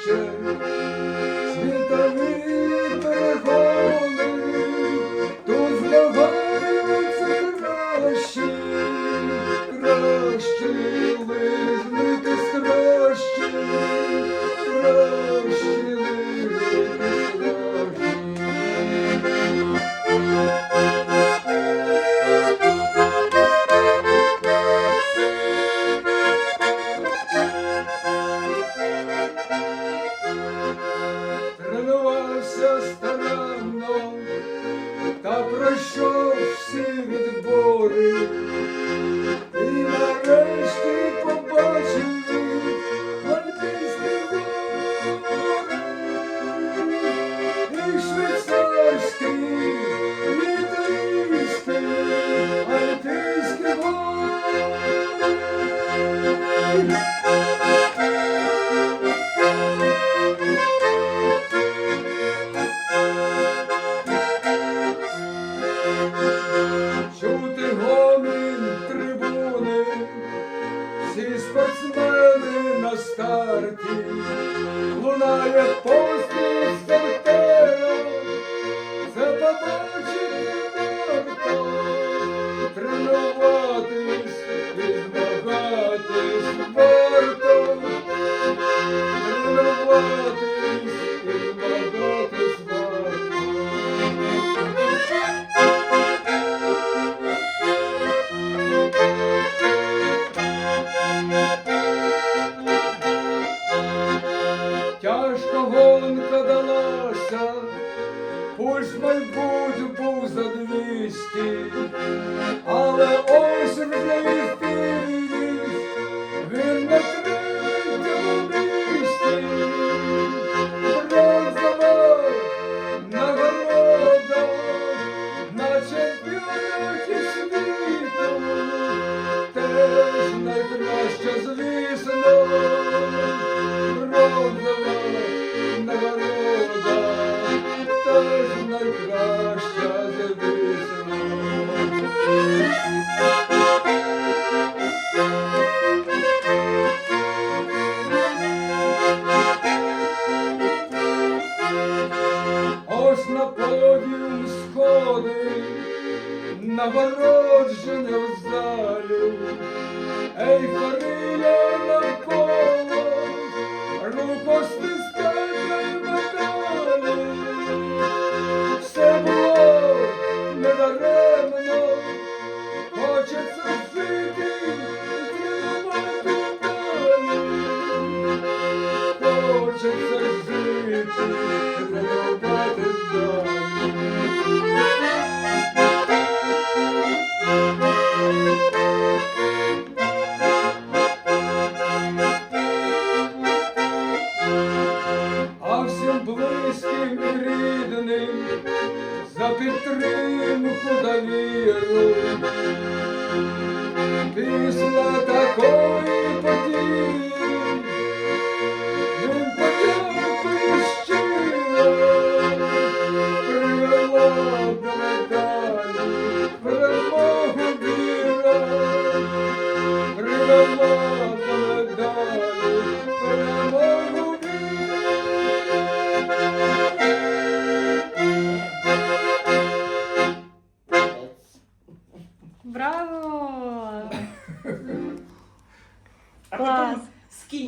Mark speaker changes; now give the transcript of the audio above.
Speaker 1: краще, світові перегони, тут змагаються кращі, кращі, лижники кращі, кращі, лижники кращі. Тренувався старанно, та пройшов всі відбори, і нарешті побачив Альпійські гори, і швейцарські, і італійські, Альпійські гори. Чути гомін трибуни, всі спортсмени на старті, лунає постріл стартера, це побачити варто, тренуватись і змагатись варто, тренуватись і змагатись варто. Тяжко гонка далася, пульс, мабуть, був за 200, але ось вже і фініш, він на третьому місці. Бронзова нагорода на чемпіонаті світу, теж найкраща, звісно. Бронзова нагорода, теж найкраща, звісно. Ось на подіум сходи, нагородження в залі, ейфорія навколо, рукостискання й медалі. Все було недаремно, хочеться жити і тренувати далі. Хочеться жити, тренувати далі. А всім близьким і рідним за підтримку та віру після такої події він подякує щиро, привела до медалі перемогу віра, привела до медалі перемогу віра.
Speaker 2: Браво!
Speaker 3: А
Speaker 2: Клас!
Speaker 3: потім скинь.